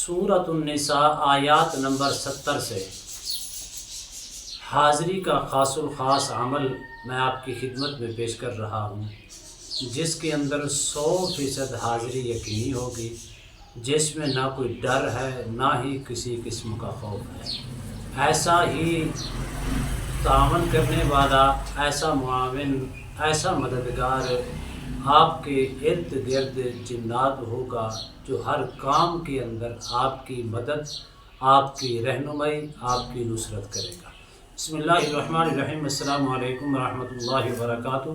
سورۃ النساء آیات نمبر 70 سے حاضری کا خاص الخاص عمل میں آپ کی خدمت میں پیش کر رہا ہوں، جس کے اندر 100% حاضری یقینی ہوگی، جس میں نہ کوئی ڈر ہے نہ ہی کسی قسم کا خوف ہے۔ ایسا ہی تعاون کرنے والا، ایسا معاون، ایسا مددگار آپ کے ارد گرد جنات ہوگا جو ہر کام کے اندر آپ کی مدد، آپ کی رہنمائی، آپ کی نصرت کرے گا۔ بسم اللہ الرحمن الرحیم۔ السلام علیکم ورحمۃ اللہ وبرکاتہ۔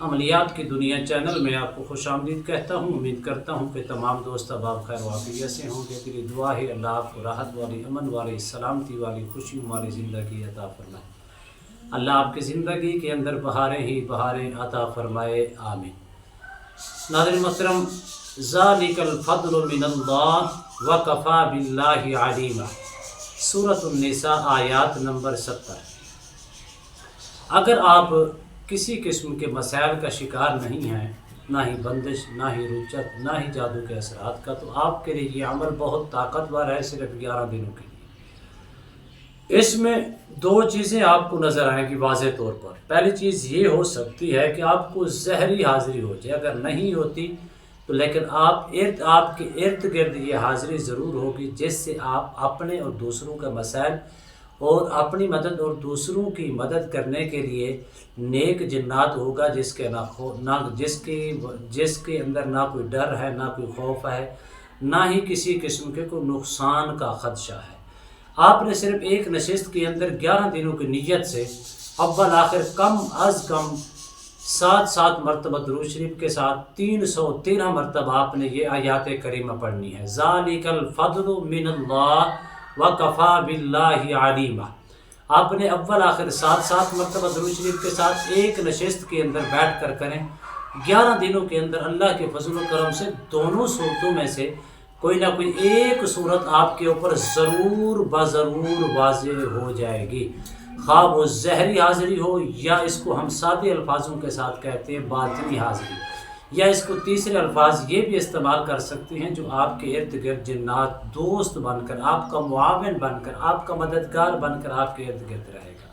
عملیات کی دنیا چینل میں آپ کو خوش آمدید کہتا ہوں۔ امید کرتا ہوں کہ تمام دوست احباب خیر وعافیت سے ہوں گے۔ میری دعا ہے اللہ آپ کو راحت والی، امن والی، سلامتی والی، خوشی والی زندگی عطا فرمائے۔ اللہ آپ کی زندگی کے اندر بہاریں ہی بہاریں عطا فرمائے، آمین۔ ناظرین محترم، ذالک الفضل من اللہ وکفی باللہ علیما، سورۃ النساء آیات نمبر 70۔ اگر آپ کسی قسم کے مسائل کا شکار نہیں ہیں، نہ ہی بندش، نہ ہی رچت، نہ ہی جادو کے اثرات کا، تو آپ کے لیے یہ عمل بہت طاقتور ہے، صرف 11 دنوں کے لیے۔ اس میں دو چیزیں آپ کو نظر آئیں گی واضح طور پر۔ پہلی چیز یہ ہو سکتی ہے کہ آپ کو ظاہری حاضری ہو جائے، اگر نہیں ہوتی تو لیکن آپ کے ارد گرد یہ حاضری ضرور ہوگی، جس سے آپ اپنے اور دوسروں کے مسائل اور اپنی مدد اور دوسروں کی مدد کرنے کے لیے نیک جنات ہوگا، جس کے اندر نہ کوئی ڈر ہے، نہ کوئی خوف ہے، نہ ہی کسی قسم کے کوئی نقصان کا خدشہ ہے۔ آپ نے صرف ایک نشست کے اندر 11 دنوں کی نیت سے اول آخر کم از کم 7 مرتبہ درود شریف کے ساتھ 313 مرتبہ آپ نے یہ آیات کریمہ پڑھنی ہے۔ ذالک الفضل من اللہ وکفی باللہ علیما۔ آپ نے اول آخر 7 مرتبہ درود شریف کے ساتھ ایک نشست کے اندر بیٹھ کر کریں۔ 11 دنوں کے اندر اللہ کے فضل و کرم سے دونوں صورتوں میں سے کوئی نہ کوئی ایک صورت آپ کے اوپر ضرور بضرور واضح ہو جائے گی، خواہ وہ ظاہری حاضری ہو، یا اس کو ہم سادے الفاظوں کے ساتھ کہتے ہیں باطنی حاضری، یا اس کو تیسرے الفاظ یہ بھی استعمال کر سکتے ہیں جو آپ کے ارد گرد جنات دوست بن کر، آپ کا معاون بن کر، آپ کا مددگار بن کر آپ کے ارد گرد رہے گا۔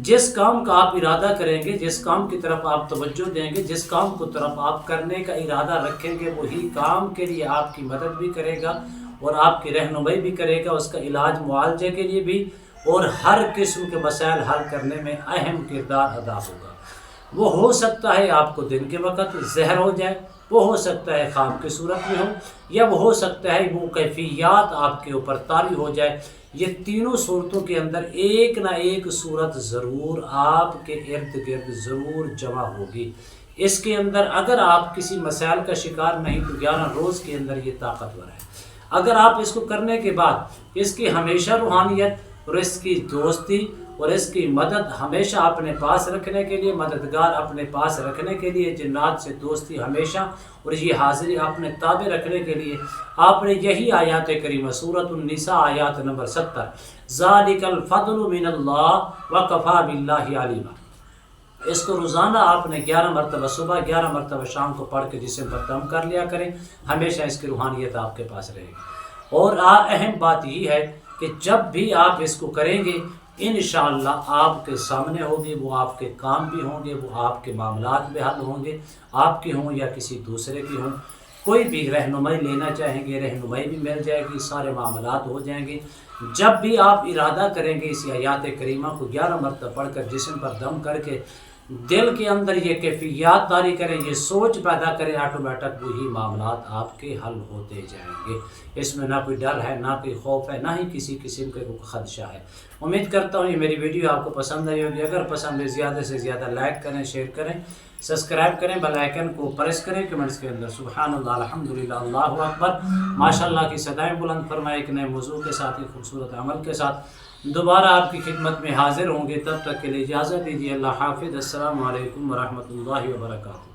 جس کام کا آپ ارادہ کریں گے، جس کام کی طرف آپ توجہ دیں گے، جس کام کو طرف آپ کرنے کا ارادہ رکھیں گے، وہی کام کے لیے آپ کی مدد بھی کرے گا اور آپ کی رہنمائی بھی کرے گا، اس کا علاج معالجے کے لیے بھی، اور ہر قسم کے مسائل حل کرنے میں اہم کردار ادا ہوگا۔ وہ ہو سکتا ہے آپ کو دن کے وقت زہر ہو جائے، وہ ہو سکتا ہے خواب کی صورت میں ہو، یا وہ ہو سکتا ہے وہ کیفیات آپ کے اوپر طاری ہو جائے۔ یہ تینوں صورتوں کے اندر ایک نہ ایک صورت ضرور آپ کے ارد گرد ضرور جمع ہوگی۔ اس کے اندر اگر آپ کسی مسائل کا شکار نہیں تو 11 روز کے اندر یہ طاقتور ہے۔ اگر آپ اس کو کرنے کے بعد اس کی ہمیشہ روحانیت اور اس کی دوستی اور اس کی مدد ہمیشہ اپنے پاس رکھنے کے لیے، مددگار اپنے پاس رکھنے کے لیے، جنات سے دوستی ہمیشہ اور یہ حاضری اپنے تابع رکھنے کے لیے آپ نے یہی آیات کریمہ سورۃ النساء آیات نمبر 70 ذالک الفضل من اللہ وکفی باللہ علیما، اس کو روزانہ آپ نے 11 مرتبہ صبح، 11 مرتبہ شام کو پڑھ کے جسم پر دم کر لیا کریں، ہمیشہ اس کی روحانیت آپ کے پاس رہے گی۔ اور اہم بات یہ ہے کہ جب بھی آپ اس کو کریں گے انشاءاللہ آپ کے سامنے ہوگی، وہ آپ کے کام بھی ہوں گے، وہ آپ کے معاملات بھی حل ہوں گے، آپ کے ہوں یا کسی دوسرے کی ہوں۔ کوئی بھی رہنمائی لینا چاہیں گے، رہنمائی بھی مل جائے گی، سارے معاملات ہو جائیں گے۔ جب بھی آپ ارادہ کریں گے اس آیات کریمہ کو 11 مرتبہ پڑھ کر جسم پر دم کر کے دل کے اندر یہ کیفیات طاری کریں، یہ سوچ پیدا کریں، آٹومیٹک وہی معاملات آپ کے حل ہوتے جائیں گے۔ اس میں نہ کوئی ڈر ہے، نہ کوئی خوف ہے، نہ ہی کسی قسم کا کوئی خدشہ ہے۔ امید کرتا ہوں یہ میری ویڈیو آپ کو پسند آئی ہوگی۔ اگر پسند ہے زیادہ سے زیادہ لائک کریں، شیئر کریں، سبسکرائب کریں، بیل آئیکن کو پریس کریں، کمنٹس کے اندر سبحان اللہ، الحمدللہ، اللہ اکبر، ماشاءاللہ کی صدائیں بلند فرمائے۔ ایک نئے موضوع کے ساتھ، ایک خوبصورت عمل کے ساتھ دوبارہ آپ کی خدمت میں حاضر ہوں گے۔ تب تک کے لیے اجازت دیجیے۔ اللہ حافظ۔ السلام علیکم ورحمۃ اللہ وبرکاتہ۔